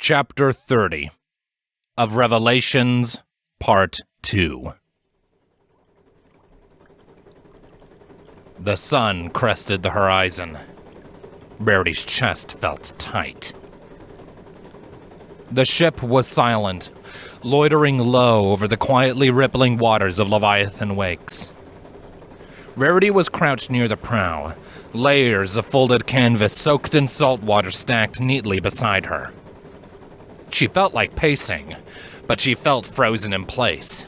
Chapter 30 of Revelations, Part 2. The sun crested the horizon. Rarity's chest felt tight. The ship was silent, loitering low over the quietly rippling waters of Leviathan Wakes. Rarity was crouched near the prow, layers of folded canvas soaked in salt water stacked neatly beside her. She felt like pacing, but she felt frozen in place.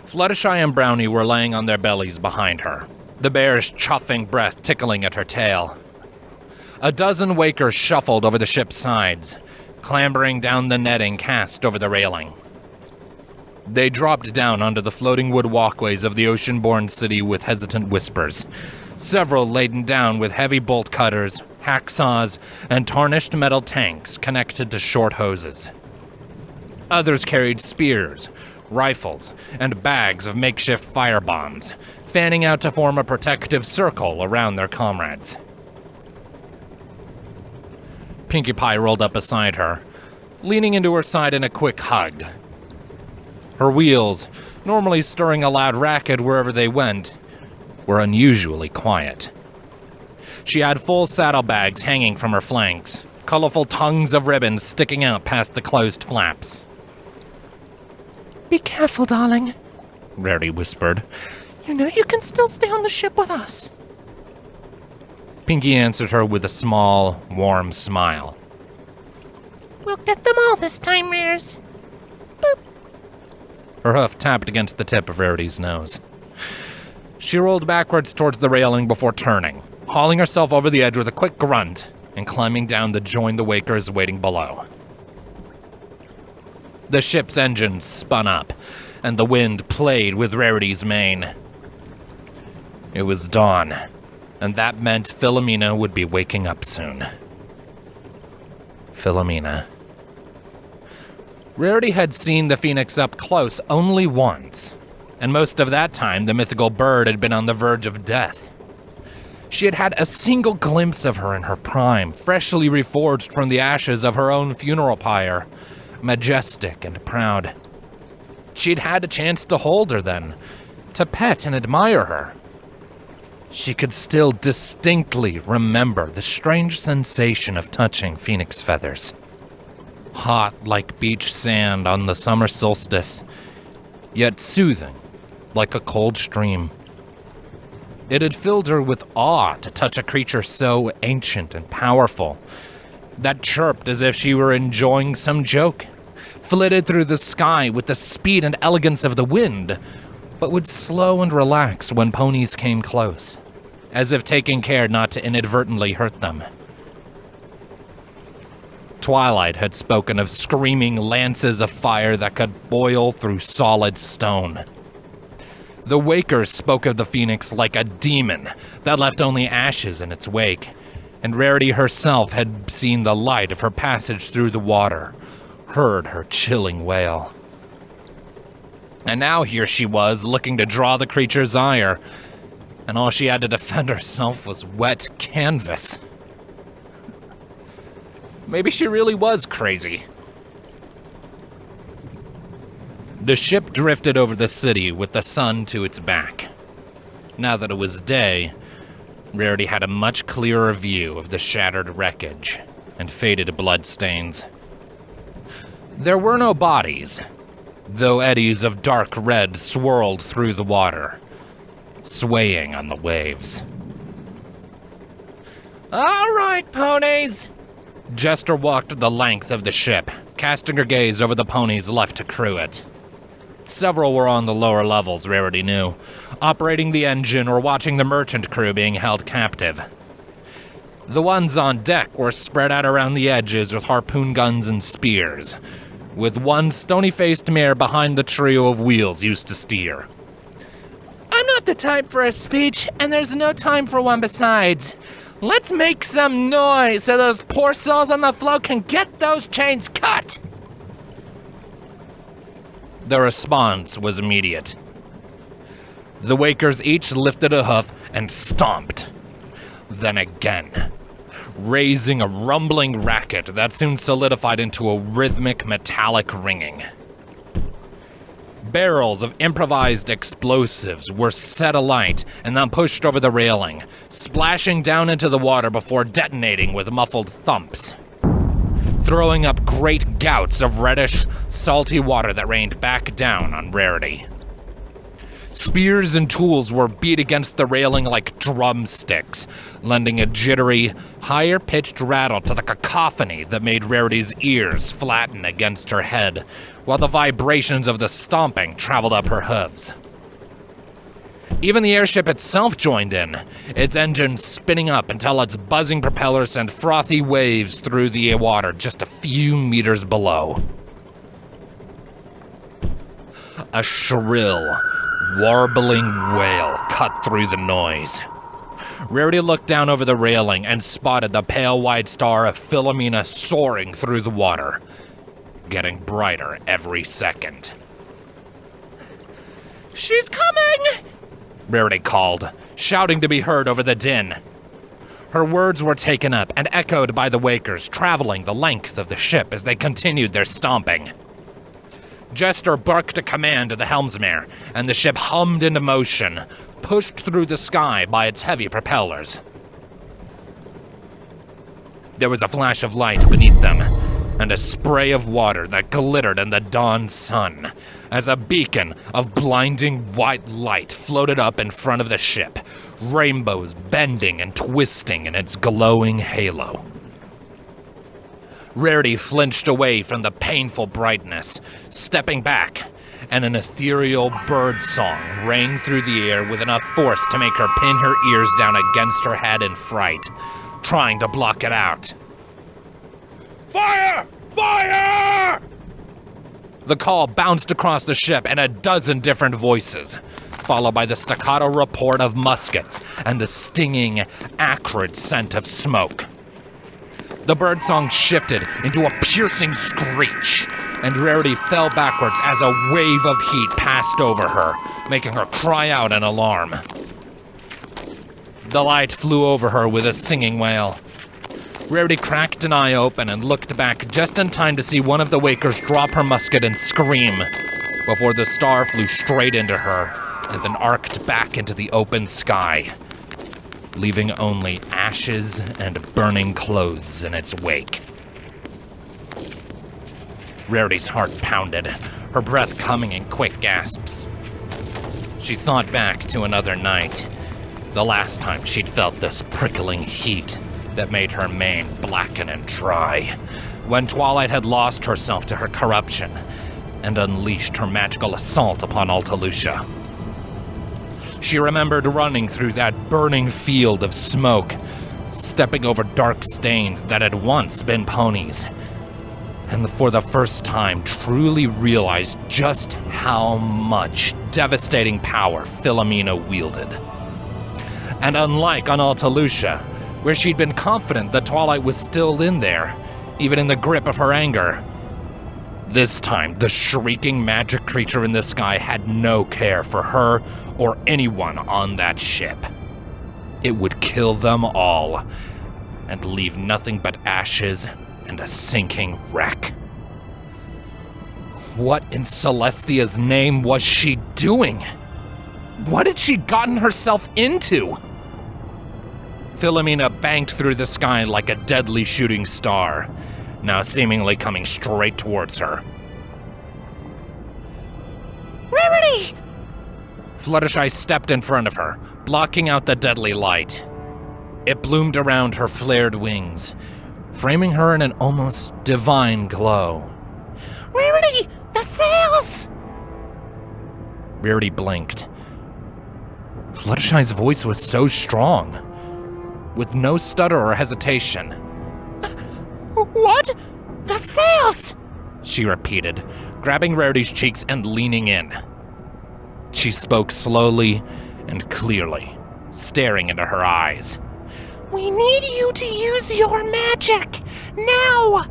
Fluttershy and Brownie were laying on their bellies behind her, the bear's chuffing breath tickling at her tail. A dozen wakers shuffled over the ship's sides, clambering down the netting cast over the railing. They dropped down onto the floating wood walkways of the ocean-borne city with hesitant whispers, several laden down with heavy bolt cutters, hacksaws, and tarnished metal tanks connected to short hoses. Others carried spears, rifles, and bags of makeshift firebombs, fanning out to form a protective circle around their comrades. Pinkie Pie rolled up beside her, leaning into her side in a quick hug. Her wheels, normally stirring a loud racket wherever they went, were unusually quiet. She had full saddlebags hanging from her flanks, colorful tongues of ribbon sticking out past the closed flaps. "Be careful, darling," Rarity whispered. "You know you can still stay on the ship with us." Pinkie answered her with a small, warm smile. "We'll get them all this time, Rares." Boop. Her hoof tapped against the tip of Rarity's nose. She rolled backwards towards the railing before turning, hauling herself over the edge with a quick grunt and climbing down to join the wakers waiting below. The ship's engines spun up, and the wind played with Rarity's mane. It was dawn, and that meant Philomena would be waking up soon. Philomena. Rarity had seen the Phoenix up close only once, and most of that time the mythical bird had been on the verge of death. She had had a single glimpse of her in her prime, freshly reforged from the ashes of her own funeral pyre, majestic and proud. She'd had a chance to hold her then, to pet and admire her. She could still distinctly remember the strange sensation of touching Phoenix feathers. Hot like beach sand on the summer solstice, yet soothing like a cold stream. It had filled her with awe to touch a creature so ancient and powerful that chirped as if she were enjoying some joke, flitted through the sky with the speed and elegance of the wind, but would slow and relax when ponies came close, as if taking care not to inadvertently hurt them. Twilight had spoken of screaming lances of fire that could boil through solid stone. The wakers spoke of the Phoenix like a demon that left only ashes in its wake, and Rarity herself had seen the light of her passage through the water, heard her chilling wail. And now here she was, looking to draw the creature's ire, and all she had to defend herself was wet canvas. Maybe she really was crazy. The ship drifted over the city with the sun to its back. Now that it was day, Rarity had a much clearer view of the shattered wreckage and faded bloodstains. There were no bodies, though eddies of dark red swirled through the water, swaying on the waves. "All right, ponies." Jester walked the length of the ship, casting her gaze over the ponies left to crew it. Several were on the lower levels, Rarity knew, operating the engine or watching the merchant crew being held captive. The ones on deck were spread out around the edges with harpoon guns and spears, with one stony-faced mare behind the trio of wheels used to steer. "I'm not the type for a speech, and there's no time for one besides. Let's make some noise so those poor souls on the float can get those chains cut." The response was immediate. The wakers each lifted a hoof and stomped. Then again. raising a rumbling racket that soon solidified into a rhythmic metallic ringing. Barrels of improvised explosives were set alight and then pushed over the railing, splashing down into the water before detonating with muffled thumps, throwing up great gouts of reddish, salty water that rained back down on Rarity. Spears and tools were beat against the railing like drumsticks, lending a jittery, higher-pitched rattle to the cacophony that made Rarity's ears flatten against her head, while the vibrations of the stomping traveled up her hooves. Even the airship itself joined in, its engine spinning up until its buzzing propellers sent frothy waves through the water just a few meters below. A shrill, warbling wail cut through the noise. Rarity looked down over the railing and spotted the pale white star of Philomena soaring through the water, getting brighter every second. "She's coming!" Rarity called, shouting to be heard over the din. Her words were taken up and echoed by the Wakers, traveling the length of the ship as they continued their stomping. Jester barked a command to the helmsman, and the ship hummed into motion, pushed through the sky by its heavy propellers. There was a flash of light beneath them, and a spray of water that glittered in the dawn sun, as a beacon of blinding white light floated up in front of the ship, rainbows bending and twisting in its glowing halo. Rarity flinched away from the painful brightness, stepping back, and an ethereal bird song rang through the air with enough force to make her pin her ears down against her head in fright, trying to block it out. "Fire! Fire!" The call bounced across the ship in a dozen different voices, followed by the staccato report of muskets and the stinging, acrid scent of smoke. The birdsong shifted into a piercing screech, and Rarity fell backwards as a wave of heat passed over her, making her cry out in alarm. The light flew over her with a singing wail. Rarity cracked an eye open and looked back just in time to see one of the Wakers drop her musket and scream, before the star flew straight into her and then arced back into the open sky, leaving only ashes and burning clothes in its wake. Rarity's heart pounded, her breath coming in quick gasps. She thought back to another night, the last time she'd felt this prickling heat that made her mane blacken and dry, when Twilight had lost herself to her corruption and unleashed her magical assault upon Altalucia. She remembered running through that burning field of smoke, stepping over dark stains that had once been ponies, and for the first time truly realized just how much devastating power Philomena wielded. And unlike on Altalucia, where she'd been confident that Twilight was still in there, even in the grip of her anger, this time, the shrieking magic creature in the sky had no care for her or anyone on that ship. It would kill them all, and leave nothing but ashes and a sinking wreck. What in Celestia's name was she doing? What had she gotten herself into? Philomena banked through the sky like a deadly shooting star, now seemingly coming straight towards her. "Rarity!" Fluttershy stepped in front of her, blocking out the deadly light. It bloomed around her flared wings, framing her in an almost divine glow. "Rarity! The sails!" Rarity blinked. Fluttershy's voice was so strong, with no stutter or hesitation. "What? The sails!" she repeated, grabbing Rarity's cheeks and leaning in. She spoke slowly and clearly, staring into her eyes. "We need you to use your magic, now!"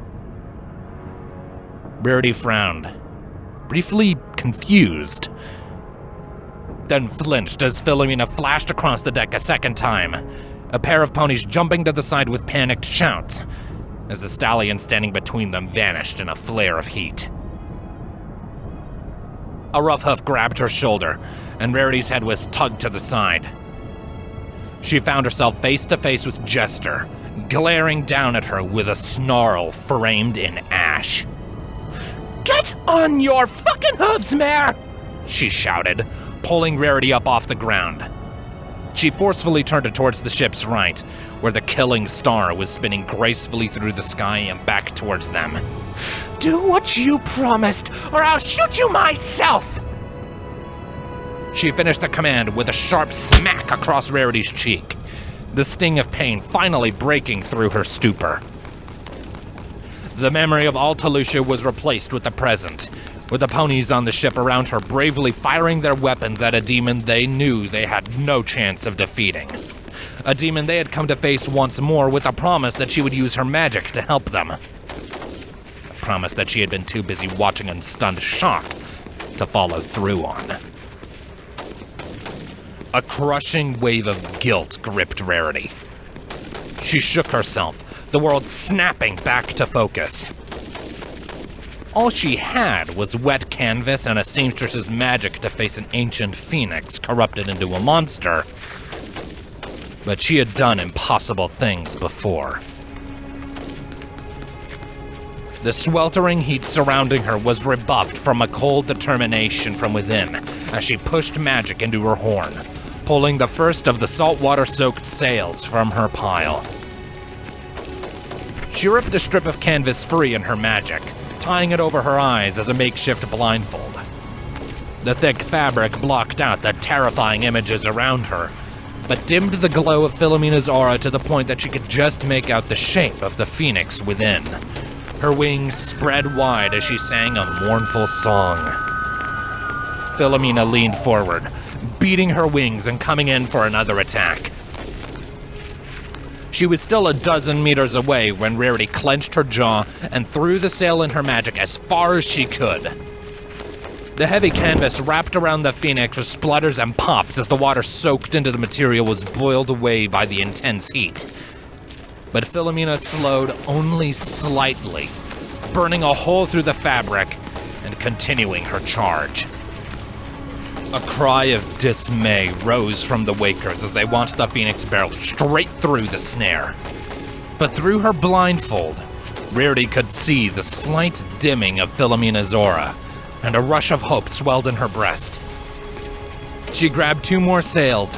Rarity frowned, briefly confused, then flinched as Philomena flashed across the deck a second time, a pair of ponies jumping to the side with panicked shouts, as the stallion standing between them vanished in a flare of heat. A rough hoof grabbed her shoulder, and Rarity's head was tugged to the side. She found herself face to face with Jester, glaring down at her with a snarl framed in ash. Get on your fucking hooves, mare! She shouted, pulling Rarity up off the ground. She forcefully turned it towards the ship's right, where the killing star was spinning gracefully through the sky and back towards them. Do what you promised, or I'll shoot you myself! She finished the command with a sharp smack across Rarity's cheek, the sting of pain finally breaking through her stupor. The memory of Altalucia was replaced with the present, with the ponies on the ship around her bravely firing their weapons at a demon they knew they had no chance of defeating. A demon they had come to face once more with a promise that she would use her magic to help them. A promise that she had been too busy watching in stunned shock to follow through on. A crushing wave of guilt gripped Rarity. She shook herself, the world snapping back to focus. All she had was wet canvas and a seamstress's magic to face an ancient phoenix corrupted into a monster. But she had done impossible things before. The sweltering heat surrounding her was rebuffed from a cold determination from within as she pushed magic into her horn, pulling the first of the saltwater-soaked sails from her pile. She ripped a strip of canvas free in her magic, tying it over her eyes as a makeshift blindfold. The thick fabric blocked out the terrifying images around her, but dimmed the glow of Philomena's aura to the point that she could just make out the shape of the phoenix within. Her wings spread wide as she sang a mournful song. Philomena leaned forward, beating her wings and coming in for another attack. She was still a dozen meters away when Rarity clenched her jaw and threw the sail in her magic as far as she could. The heavy canvas wrapped around the phoenix with splutters and pops as the water soaked into the material was boiled away by the intense heat. But Philomena slowed only slightly, burning a hole through the fabric and continuing her charge. A cry of dismay rose from the Wakers as they watched the phoenix barrel straight through the snare. But through her blindfold, Rarity could see the slight dimming of Philomena's aura, and a rush of hope swelled in her breast. She grabbed 2 more sails,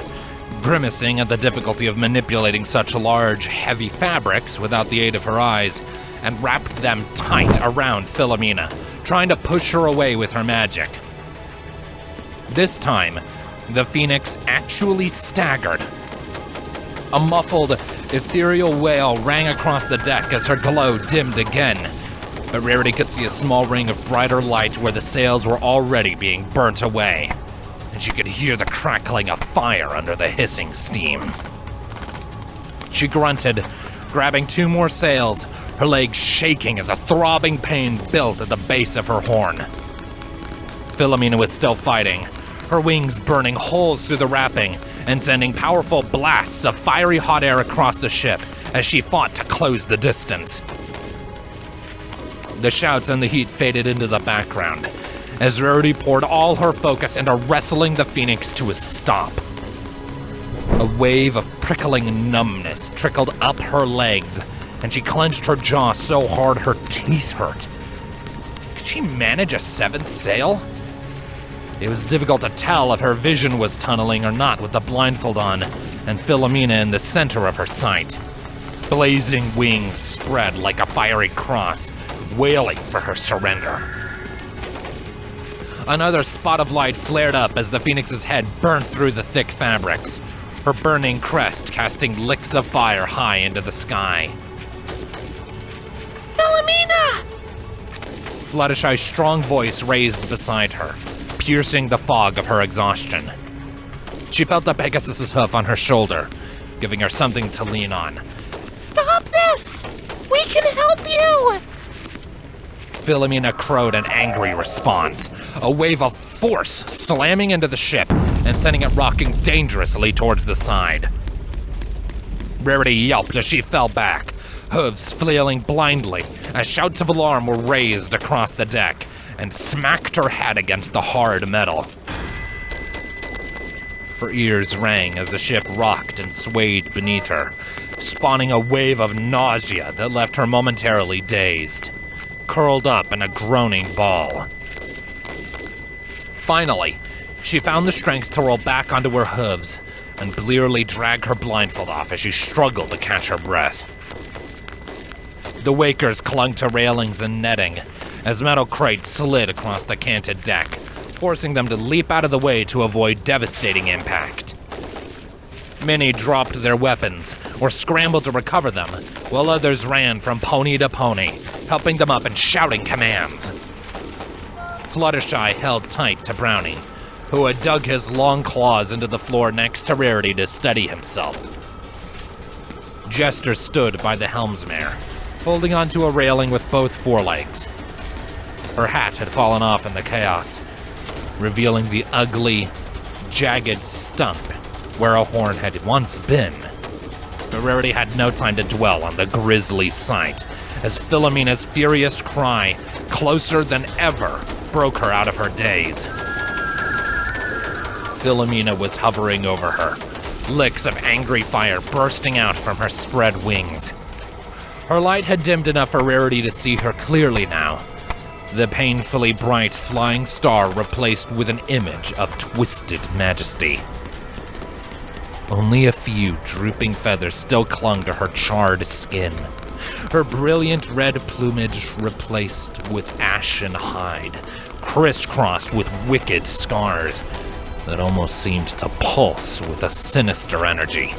grimacing at the difficulty of manipulating such large, heavy fabrics without the aid of her eyes, and wrapped them tight around Philomena, trying to push her away with her magic. This time, the phoenix actually staggered. A muffled, ethereal wail rang across the deck as her glow dimmed again, but Rarity could see a small ring of brighter light where the sails were already being burnt away, and she could hear the crackling of fire under the hissing steam. She grunted, grabbing 2 more sails, her legs shaking as a throbbing pain built at the base of her horn. Philomena was still fighting, her wings burning holes through the wrapping and sending powerful blasts of fiery hot air across the ship as she fought to close the distance. The shouts and the heat faded into the background as Rarity poured all her focus into wrestling the phoenix to a stop. A wave of prickling numbness trickled up her legs, and she clenched her jaw so hard her teeth hurt. Could she manage a 7th sail? It was difficult to tell if her vision was tunneling or not with the blindfold on, and Philomena in the center of her sight. Blazing wings spread like a fiery cross, wailing for her surrender. Another spot of light flared up as the phoenix's head burned through the thick fabrics, her burning crest casting licks of fire high into the sky. Philomena! Fluttershy's strong voice raised beside her, piercing the fog of her exhaustion. She felt the Pegasus's hoof on her shoulder, giving her something to lean on. Stop this! We can help you! Philomena crowed an angry response, a wave of force slamming into the ship and sending it rocking dangerously towards the side. Rarity yelped as she fell back, hooves flailing blindly as shouts of alarm were raised across the deck and smacked her head against the hard metal. Her ears rang as the ship rocked and swayed beneath her, spawning a wave of nausea that left her momentarily dazed, curled up in a groaning ball. Finally, she found the strength to roll back onto her hooves and blearily drag her blindfold off as she struggled to catch her breath. The Wakers clung to railings and netting as metal crates slid across the canted deck, forcing them to leap out of the way to avoid devastating impact. Many dropped their weapons or scrambled to recover them, while others ran from pony to pony, helping them up and shouting commands. Fluttershy held tight to Brownie, who had dug his long claws into the floor next to Rarity to steady himself. Jester stood by the helmsmare, holding onto a railing with both forelegs. Her hat had fallen off in the chaos, revealing the ugly, jagged stump where a horn had once been. But Rarity had no time to dwell on the grisly sight, as Philomena's furious cry, closer than ever, broke her out of her daze. Philomena was hovering over her, licks of angry fire bursting out from her spread wings. Her light had dimmed enough for Rarity to see her clearly now, the painfully bright flying star replaced with an image of twisted majesty. Only a few drooping feathers still clung to her charred skin, her brilliant red plumage replaced with ashen hide, crisscrossed with wicked scars that almost seemed to pulse with a sinister energy.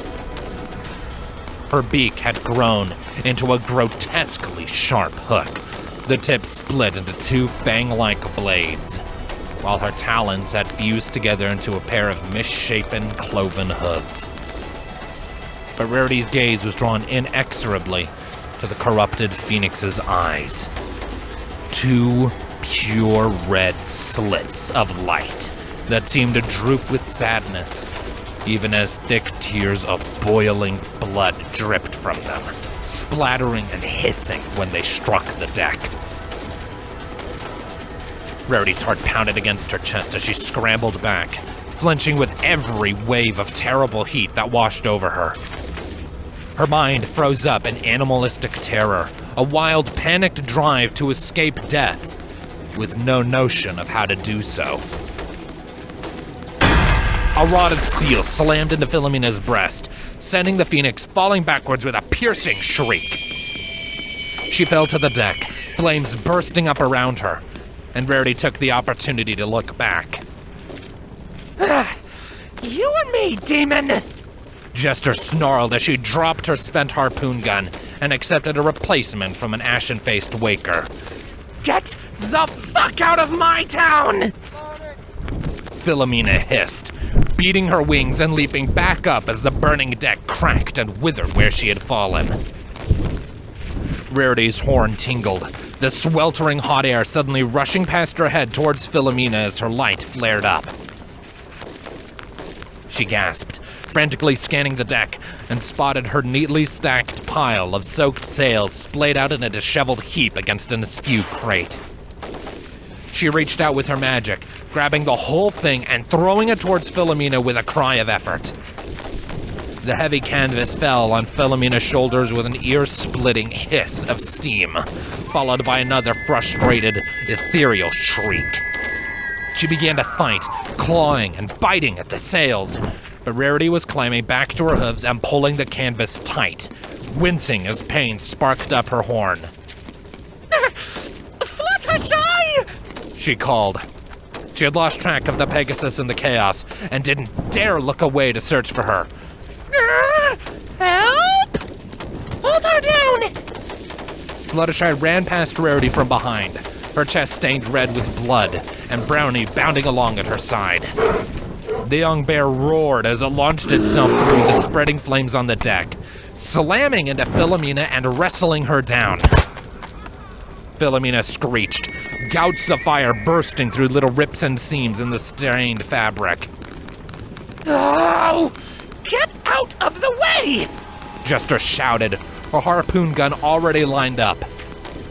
Her beak had grown into a grotesquely sharp hook, the tip split into two fang-like blades, while her talons had fused together into a pair of misshapen, cloven hooves. But Rarity's gaze was drawn inexorably to the corrupted phoenix's eyes. Two pure red slits of light that seemed to droop with sadness, even as thick tears of boiling blood dripped from them, splattering and hissing when they struck the deck. Rarity's heart pounded against her chest as she scrambled back, flinching with every wave of terrible heat that washed over her. Her mind froze up in animalistic terror, a wild, panicked drive to escape death, with no notion of how to do so. A rod of steel slammed into Philomena's breast, sending the phoenix falling backwards with a piercing shriek. She fell to the deck, flames bursting up around her, and Rarity took the opportunity to look back. You and me, demon! Jester snarled as she dropped her spent harpoon gun and accepted a replacement from an ashen-faced Waker. Get the fuck out of my town! Philomena hissed, beating her wings and leaping back up as the burning deck cracked and withered where she had fallen. Rarity's horn tingled, the sweltering hot air suddenly rushing past her head towards Philomena as her light flared up. She gasped, frantically scanning the deck, and spotted her neatly stacked pile of soaked sails splayed out in a disheveled heap against an askew crate. She reached out with her magic, grabbing the whole thing and throwing it towards Philomena with a cry of effort. The heavy canvas fell on Philomena's shoulders with an ear-splitting hiss of steam, followed by another frustrated, ethereal shriek. She began to fight, clawing and biting at the sails, but Rarity was climbing back to her hooves and pulling the canvas tight, wincing as pain sparked up her horn. Fluttershy! She called. She had lost track of the Pegasus in the chaos and didn't dare look away to search for her. Help! Hold her down! Fluttershy ran past Rarity from behind, her chest stained red with blood, and Brownie bounding along at her side. The young bear roared as it launched itself through the spreading flames on the deck, slamming into Philomena and wrestling her down. Philomena screeched, gouts of fire bursting through little rips and seams in the stained fabric. Oh! Get out of the way! Jester shouted, her harpoon gun already lined up.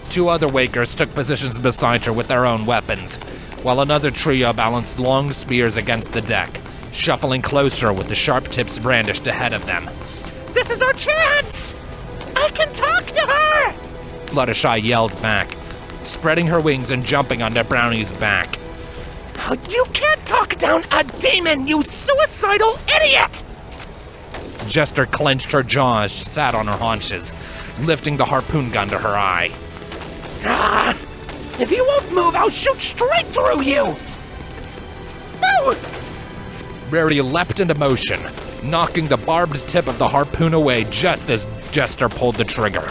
2 other Wakers took positions beside her with their own weapons, while another trio balanced long spears against the deck, shuffling closer with the sharp tips brandished ahead of them. This is our chance! I can talk to her! Fluttershy yelled back, spreading her wings and jumping onto Brownie's back. Oh, you can't talk down a demon, you suicidal idiot! Jester clenched her jaw as she sat on her haunches, lifting the harpoon gun to her eye. If you won't move, I'll shoot straight through you! No! Rarity leapt into motion, knocking the barbed tip of the harpoon away just as Jester pulled the trigger.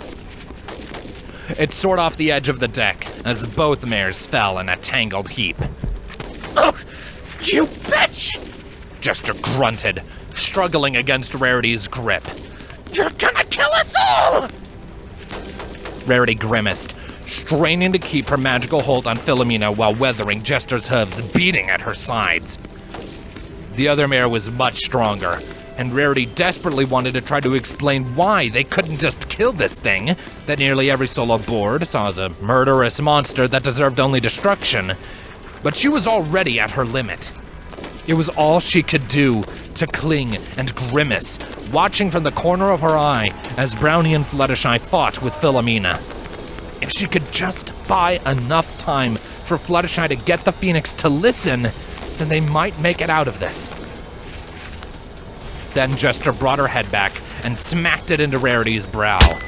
It soared off the edge of the deck as both mares fell in a tangled heap. Oh, you bitch! Jester grunted, struggling against Rarity's grip. You're gonna kill us all! Rarity grimaced, straining to keep her magical hold on Philomena while weathering Jester's hooves beating at her sides. The other mare was much stronger, and Rarity desperately wanted to try to explain why they couldn't just kill this thing that nearly every soul aboard saw as a murderous monster that deserved only destruction, but she was already at her limit. It was all she could do to cling and grimace, watching from the corner of her eye as Brownie and Fluttershy fought with Philomena. If she could just buy enough time for Fluttershy to get the Phoenix to listen, then they might make it out of this. Then Jester brought her head back and smacked it into Rarity's brow,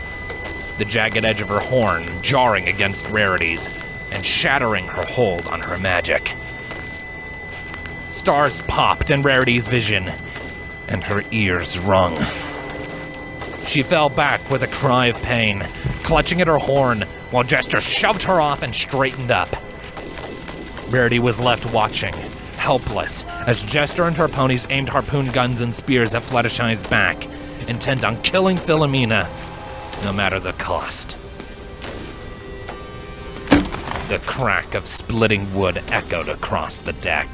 the jagged edge of her horn jarring against Rarity's and shattering her hold on her magic. Stars popped in Rarity's vision, and her ears rung. She fell back with a cry of pain, clutching at her horn while Jester shoved her off and straightened up. Rarity was left watching, helpless, as Jester and her ponies aimed harpoon guns and spears at Fluttershy's back, intent on killing Philomena, no matter the cost. The crack of splitting wood echoed across the deck.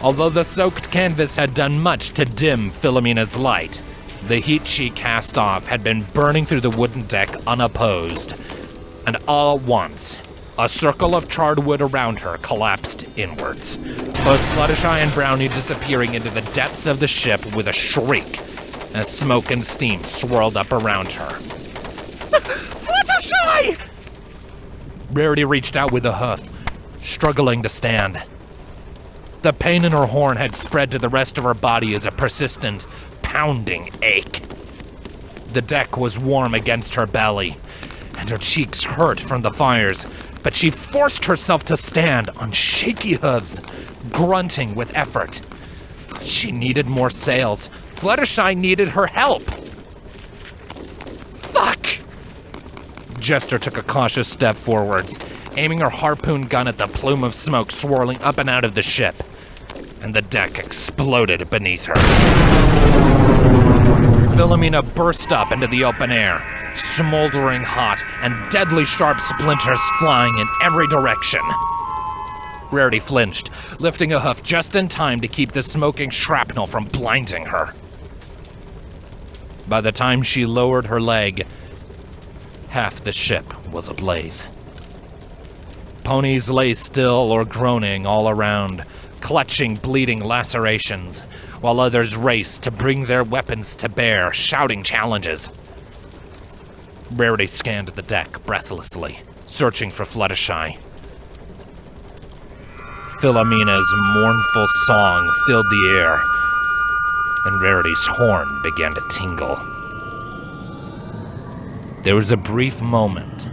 Although the soaked canvas had done much to dim Philomena's light, the heat she cast off had been burning through the wooden deck unopposed, and all at once, a circle of charred wood around her collapsed inwards, both Fluttershy and Brownie disappearing into the depths of the ship with a shriek as smoke and steam swirled up around her. Fluttershy! Rarity reached out with a hoof, struggling to stand. The pain in her horn had spread to the rest of her body as a persistent, pounding ache. The deck was warm against her belly, and her cheeks hurt from the fires, but she forced herself to stand on shaky hooves, grunting with effort. She needed more sails. Fluttershy needed her help. Fuck! Jester took a cautious step forwards, aiming her harpoon gun at the plume of smoke swirling up and out of the ship, and the deck exploded beneath her. Philomena burst up into the open air, smoldering hot and deadly sharp splinters flying in every direction. Rarity flinched, lifting a hoof just in time to keep the smoking shrapnel from blinding her. By the time she lowered her leg, half the ship was ablaze. Ponies lay still or groaning all around, clutching bleeding lacerations, while others raced to bring their weapons to bear, shouting challenges. Rarity scanned the deck breathlessly, searching for Fluttershy. Philomena's mournful song filled the air, and Rarity's horn began to tingle. There was a brief moment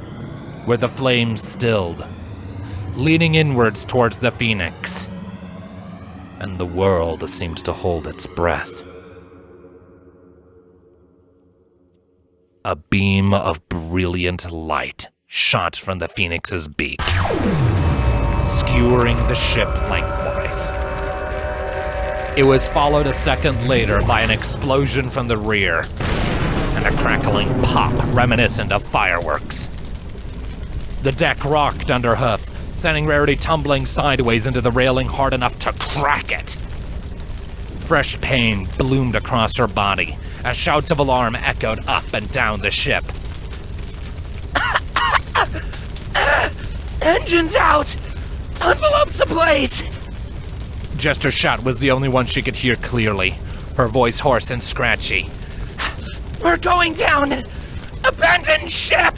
where the flames stilled, leaning inwards towards the Phoenix, and the world seemed to hold its breath. A beam of brilliant light shot from the Phoenix's beak, skewering the ship lengthwise. It was followed a second later by an explosion from the rear, and a crackling pop reminiscent of fireworks. The deck rocked under hoof, sending Rarity tumbling sideways into the railing hard enough to crack it. Fresh pain bloomed across her body, as shouts of alarm echoed up and down the ship. Engines out! Envelopes ablaze! Jester's shout was the only one she could hear clearly, her voice hoarse and scratchy. We're going down! Abandoned ship!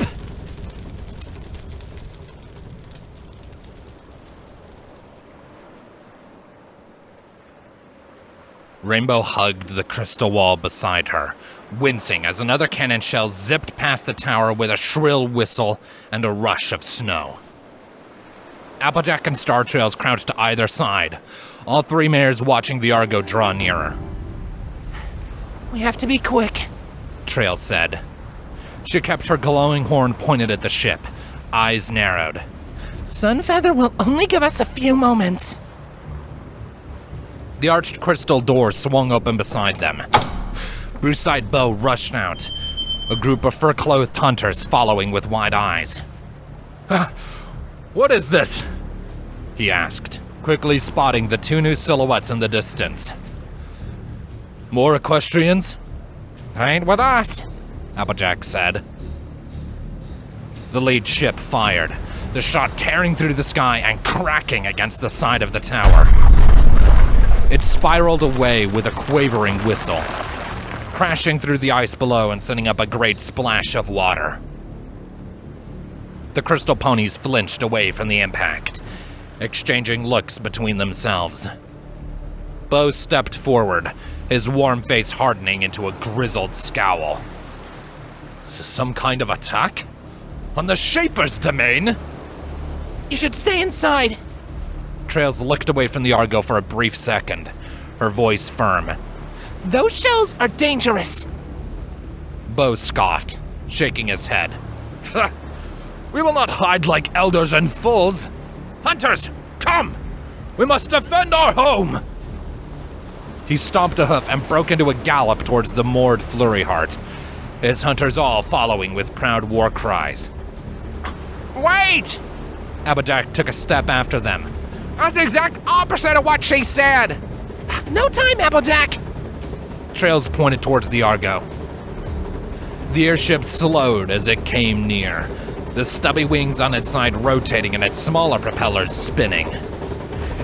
Rainbow hugged the crystal wall beside her, wincing as another cannon shell zipped past the tower with a shrill whistle and a rush of snow. Applejack and Star Trails crouched to either side, all three mares watching the Argo draw nearer. We have to be quick, Trails said. She kept her glowing horn pointed at the ship, eyes narrowed. Sunfeather will only give us a few moments. The arched crystal door swung open beside them. Blue-side Bow rushed out, a group of fur-clothed hunters following with wide eyes. What is this? He asked, quickly spotting the two new silhouettes in the distance. More equestrians? Ain't with us, Applejack said. The lead ship fired, the shot tearing through the sky and cracking against the side of the tower. It spiraled away with a quavering whistle, crashing through the ice below and sending up a great splash of water. The crystal ponies flinched away from the impact, exchanging looks between themselves. Bo stepped forward, his warm face hardening into a grizzled scowl. Is this some kind of attack? On the Shaper's domain? You should stay inside. Trails looked away from the Argo for a brief second, her voice firm. Those shells are dangerous. Bo scoffed, shaking his head. We will not hide like elders and fools. Hunters, come! We must defend our home! He stomped a hoof and broke into a gallop towards the moored Flurryheart, his hunters all following with proud war cries. Wait! Applejack took a step after them. That's the exact opposite of what she said. No time, Applejack. Trails pointed towards the Argo. The airship slowed as it came near, the stubby wings on its side rotating and its smaller propellers spinning.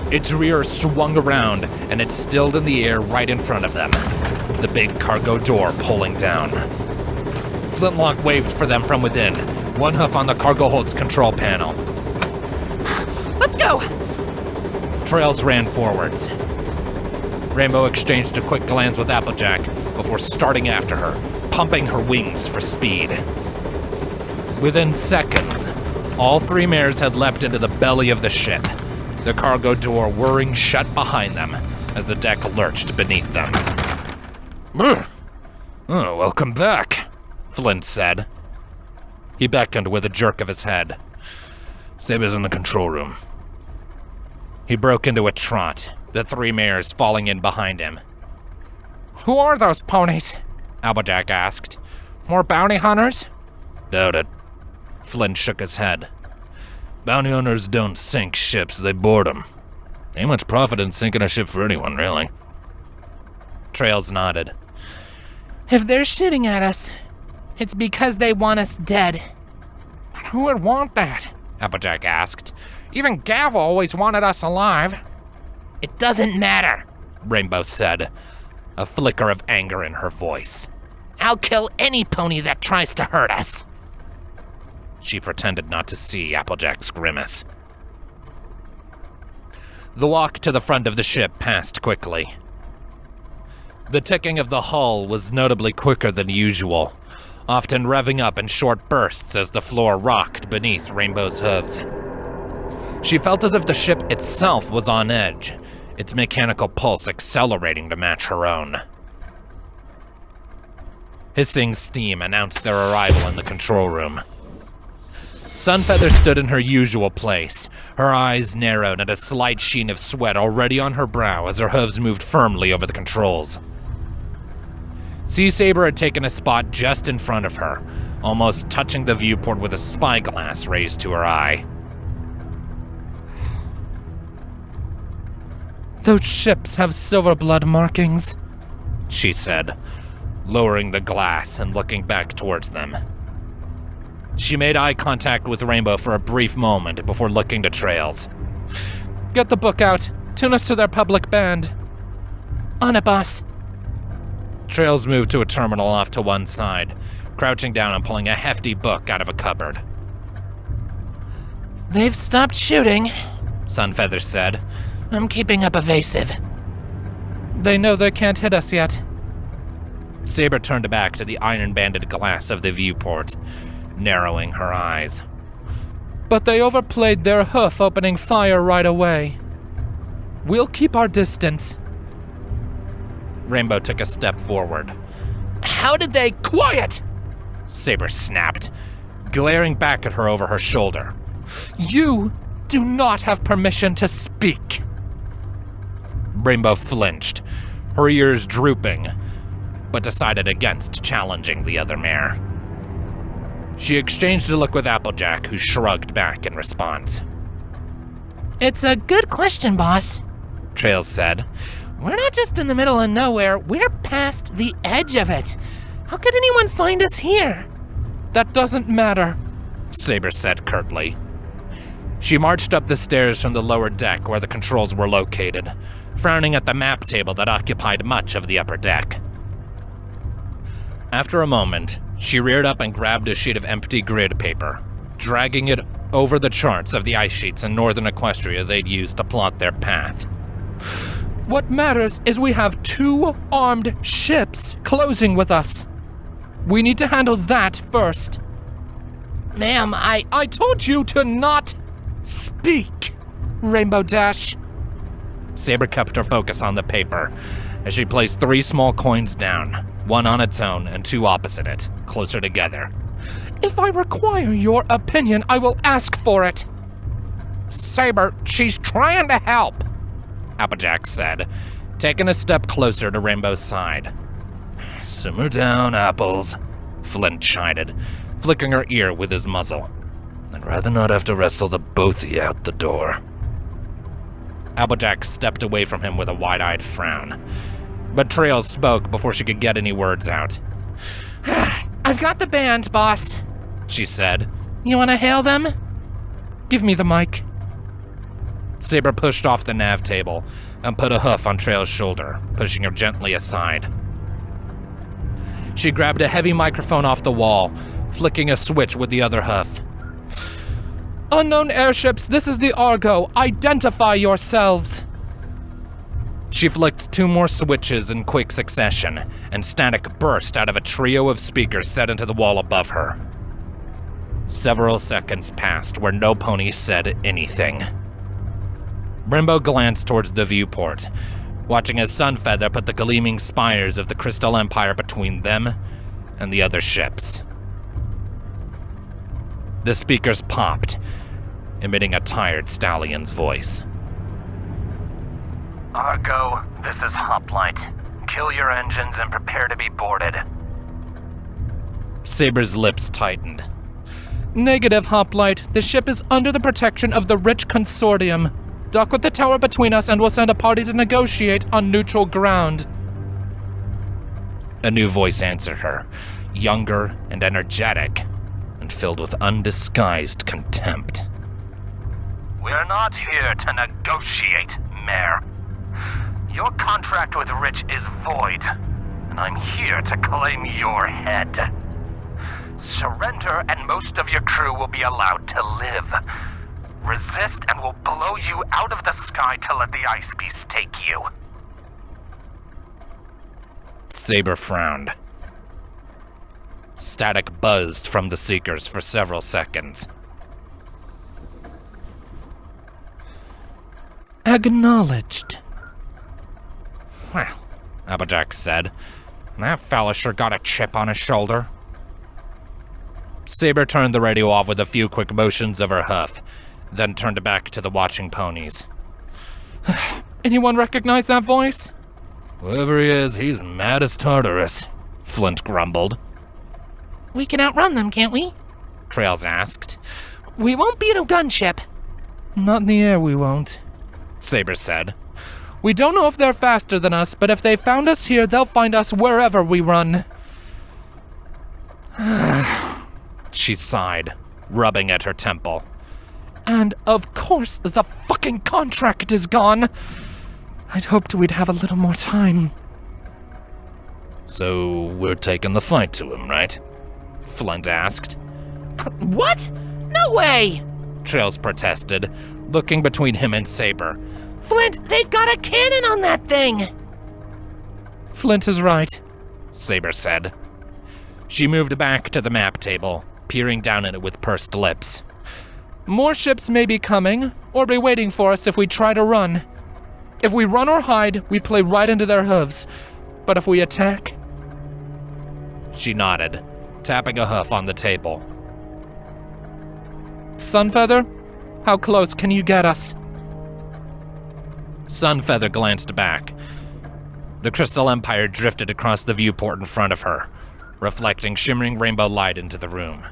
Its rear swung around and it stilled in the air right in front of them, the big cargo door pulling down. Flintlock waved for them from within, one hoof on the cargo hold's control panel. Let's go! Trails ran forwards. Rainbow exchanged a quick glance with Applejack before starting after her, pumping her wings for speed. Within seconds, all three mares had leapt into the belly of the ship, the cargo door whirring shut behind them as the deck lurched beneath them. Oh, welcome back, Flint said. He beckoned with a jerk of his head. Saber's in the control room. He broke into a trot, the three mares falling in behind him. Who are those ponies? Applejack asked. More bounty hunters? Doubt it. Flint shook his head. Bounty hunters don't sink ships, they board them. Ain't much profit in sinking a ship for anyone, really. Trails nodded. If they're shooting at us, it's because they want us dead. But who would want that? Applejack asked. Even Gavel always wanted us alive. It doesn't matter, Rainbow said, a flicker of anger in her voice. I'll kill any pony that tries to hurt us. She pretended not to see Applejack's grimace. The walk to the front of the ship passed quickly. The ticking of the hull was notably quicker than usual, often revving up in short bursts as the floor rocked beneath Rainbow's hooves. She felt as if the ship itself was on edge, its mechanical pulse accelerating to match her own. Hissing steam announced their arrival in the control room. Sunfeather stood in her usual place, her eyes narrowed and a slight sheen of sweat already on her brow as her hooves moved firmly over the controls. Sea Saber had taken a spot just in front of her, almost touching the viewport with a spyglass raised to her eye. Those ships have silver blood markings, she said, lowering the glass and looking back towards them. She made eye contact with Rainbow for a brief moment before looking to Trails. Get the book out. Tune us to their public band. On it, boss. Trails moved to a terminal off to one side, crouching down and pulling a hefty book out of a cupboard. They've stopped shooting, Sunfeather said. I'm keeping up evasive. They know they can't hit us yet. Saber turned back to the iron-banded glass of the viewport, narrowing her eyes. But they overplayed their hoof opening fire right away. We'll keep our distance. Rainbow took a step forward. How did they— Quiet! Saber snapped, glaring back at her over her shoulder. You do not have permission to speak. Rainbow flinched, her ears drooping, but decided against challenging the other mare. She exchanged a look with Applejack, who shrugged back in response. It's a good question, boss, Trails said. We're not just in the middle of nowhere, we're past the edge of it. How could anyone find us here? That doesn't matter, Saber said curtly. She marched up the stairs from the lower deck where the controls were located, frowning at the map table that occupied much of the upper deck. After a moment, she reared up and grabbed a sheet of empty grid paper, dragging it over the charts of the ice sheets in northern Equestria they'd used to plot their path. What matters is we have 2 armed ships closing with us. We need to handle that first. Ma'am, I told you to not speak, Rainbow Dash. Saber kept her focus on the paper as she placed 3 small coins down, one on its own and 2 opposite it, closer together. If I require your opinion, I will ask for it. Saber, she's trying to help, Applejack said, taking a step closer to Rainbow's side. Simmer down, Apples, Flint chided, flicking her ear with his muzzle. I'd rather not have to wrestle the both of you out the door. Applejack stepped away from him with a wide-eyed frown, but Trails spoke before she could get any words out. I've got the band, boss, she said. You want to hail them? Give me the mic. Saber pushed off the nav table and put a hoof on Trail's shoulder, pushing her gently aside. She grabbed a heavy microphone off the wall, flicking a switch with the other hoof. Unknown airships, this is the Argo. Identify yourselves. She flicked 2 more switches in quick succession, and static burst out of a trio of speakers set into the wall above her. Several seconds passed where no pony said anything. Rainbow glanced towards the viewport, watching as Sunfeather put the gleaming spires of the Crystal Empire between them and the other ships. The speakers popped, emitting a tired stallion's voice. Argo, this is Hoplite. Kill your engines and prepare to be boarded. Saber's lips tightened. Negative, Hoplite. The ship is under the protection of the Rich Consortium. Dock with the tower between us and we'll send a party to negotiate on neutral ground. A new voice answered her, younger and energetic, and filled with undisguised contempt. We're not here to negotiate, Mare. Your contract with Rich is void, and I'm here to claim your head. Surrender and most of your crew will be allowed to live. Resist and we'll blow you out of the sky to let the ice beast take you. Saber frowned. Static buzzed from the Seekers for several seconds. Acknowledged. Well, Applejack said, that fella sure got a chip on his shoulder. Saber turned the radio off with a few quick motions of her hoof, then turned back to the watching ponies. Anyone recognize that voice? Whoever he is, he's mad as Tartarus, Flint grumbled. We can outrun them, can't we? Trails asked. We won't beat a gunship. Not in the air, we won't, Saber said. We don't know if they're faster than us, but if they found us here, they'll find us wherever we run. She sighed, rubbing at her temple. And of course the fucking contract is gone. I'd hoped we'd have a little more time. So we're taking the fight to him, right? Flint asked. What? No way! Trails protested, looking between him and Saber. Flint, they've got a cannon on that thing! Flint is right, Saber said. She moved back to the map table, peering down at it with pursed lips. More ships may be coming, or be waiting for us if we try to run. If we run or hide, we play right into their hooves. But if we attack... She nodded, tapping a hoof on the table. Sunfeather, how close can you get us? Sunfeather glanced back. The Crystal Empire drifted across the viewport in front of her, reflecting shimmering rainbow light into the room.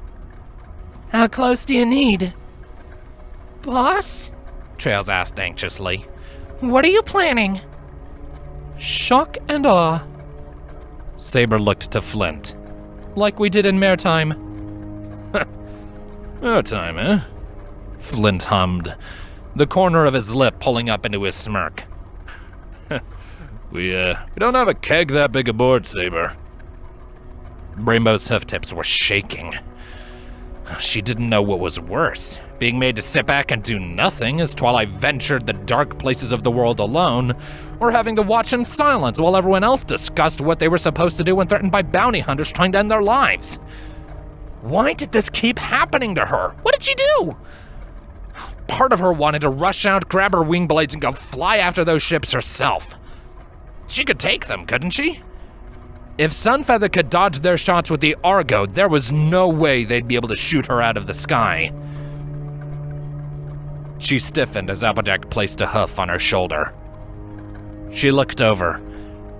How close do you need? Boss? Trails asked anxiously. What are you planning? Shock and awe. Saber looked to Flint. Like we did in Maritime. Maritime, eh? Flint hummed, the corner of his lip pulling up into his smirk. We don't have a keg that big aboard, Saber. Rainbow's hoof tips were shaking. She didn't know what was worse, being made to sit back and do nothing as Twilight ventured the dark places of the world alone, or having to watch in silence while everyone else discussed what they were supposed to do when threatened by bounty hunters trying to end their lives. Why did this keep happening to her? What did she do? Part of her wanted to rush out, grab her wing blades, and go fly after those ships herself. She could take them, couldn't she? If Sunfeather could dodge their shots with the Argo, there was no way they'd be able to shoot her out of the sky. She stiffened as Applejack placed a hoof on her shoulder. She looked over,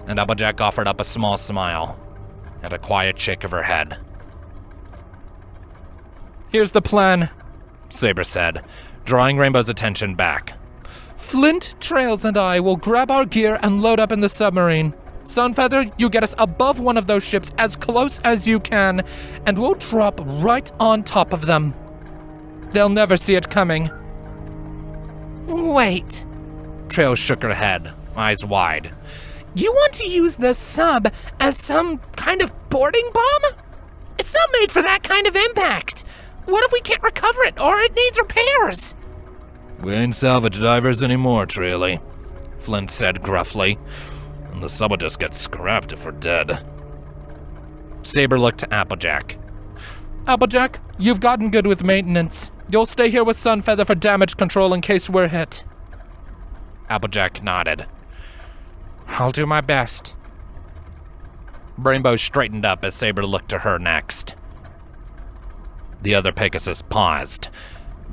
and Applejack offered up a small smile and a quiet shake of her head. Here's the plan, Saber said, drawing Rainbow's attention back. Flint, Trails, and I will grab our gear and load up in the submarine. Sunfeather, you get us above one of those ships as close as you can, and we'll drop right on top of them. They'll never see it coming. Wait. Trails shook her head, eyes wide. You want to use the sub as some kind of boarding bomb? It's not made for that kind of impact. What if we can't recover it, or it needs repairs? We ain't salvage divers anymore, Traily, Flint said gruffly. And the sub will just get scrapped if we're dead. Saber looked to Applejack. Applejack, you've gotten good with maintenance. You'll stay here with Sunfeather for damage control in case we're hit. Applejack nodded. I'll do my best. Rainbow straightened up as Saber looked to her next. The other Pegasus paused,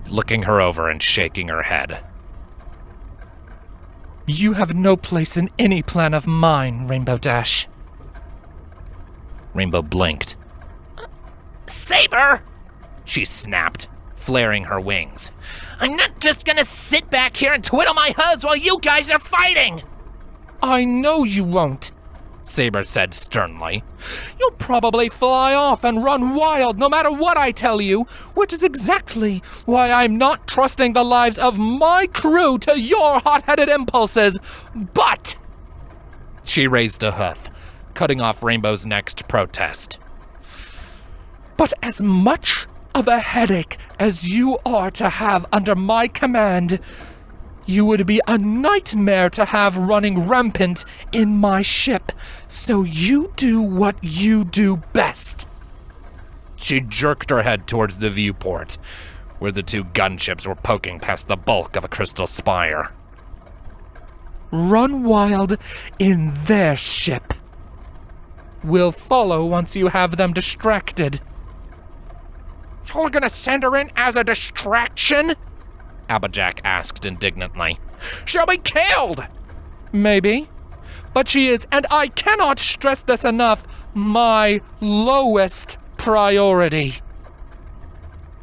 looking her over and shaking her head. You have no place in any plan of mine, Rainbow Dash. Rainbow blinked. Saber! She snapped, flaring her wings. I'm not just gonna sit back here and twiddle my hooves while you guys are fighting! I know you won't, Saber said sternly. You'll probably fly off and run wild no matter what I tell you, which is exactly why I'm not trusting the lives of my crew to your hot-headed impulses, but... She raised a hoof, cutting off Rainbow's next protest. But as much of a headache as you are to have under my command, you would be a nightmare to have running rampant in my ship, so you do what you do best. She jerked her head towards the viewport, where the two gunships were poking past the bulk of a crystal spire. Run wild in their ship. We'll follow once you have them distracted. You're gonna send her in as a distraction? Applejack asked indignantly. She'll be killed! Maybe. But she is, and I cannot stress this enough, my lowest priority.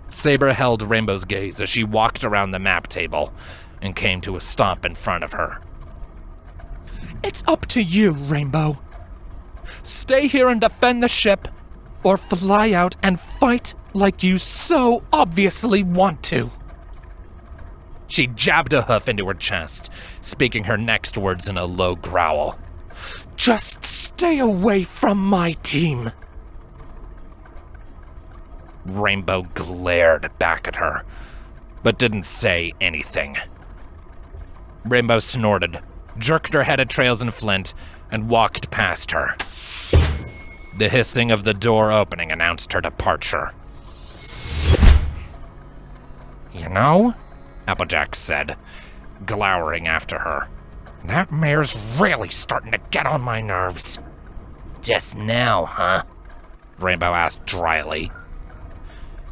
Saber held Rainbow's gaze as she walked around the map table and came to a stop in front of her. It's up to you, Rainbow. Stay here and defend the ship, or fly out and fight like you so obviously want to. She jabbed a hoof into her chest, speaking her next words in a low growl. Just stay away from my team. Rainbow glared back at her, but didn't say anything. Rainbow snorted, jerked her head at Trails and Flint, and walked past her. The hissing of the door opening announced her departure. You know, Applejack said, glowering after her. that mare's really starting to get on my nerves. Just now, huh? Rainbow asked dryly.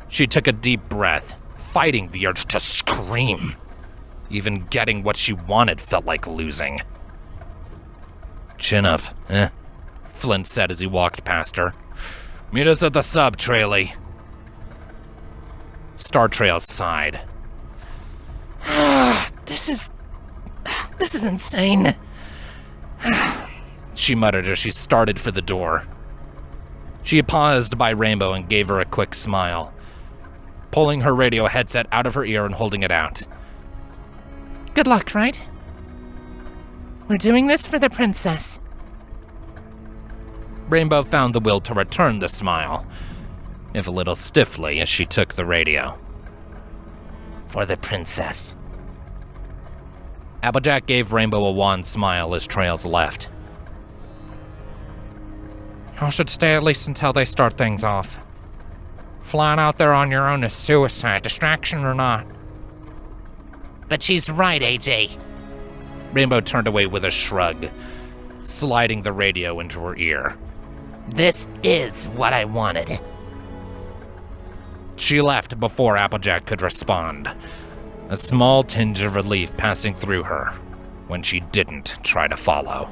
She took a deep breath, fighting the urge to scream. Even getting what she wanted felt like losing. Chin up, eh? Flint said as he walked past her. Meet us at the sub, Traily. Star Trails sighed. This is insane. She muttered as she started for the door. She paused by Rainbow and gave her a quick smile, pulling her radio headset out of her ear and holding it out. Good luck, right? We're doing this for the princess. Rainbow found the will to return the smile, if a little stiffly as she took the radio. For the princess. Applejack gave Rainbow a wan smile as Trails left. You should stay at least until they start things off. Flying out there on your own is suicide, distraction or not. But she's right, AJ. Rainbow turned away with a shrug, sliding the radio into her ear. This is what I wanted. She left before Applejack could respond, a small tinge of relief passing through her when she didn't try to follow.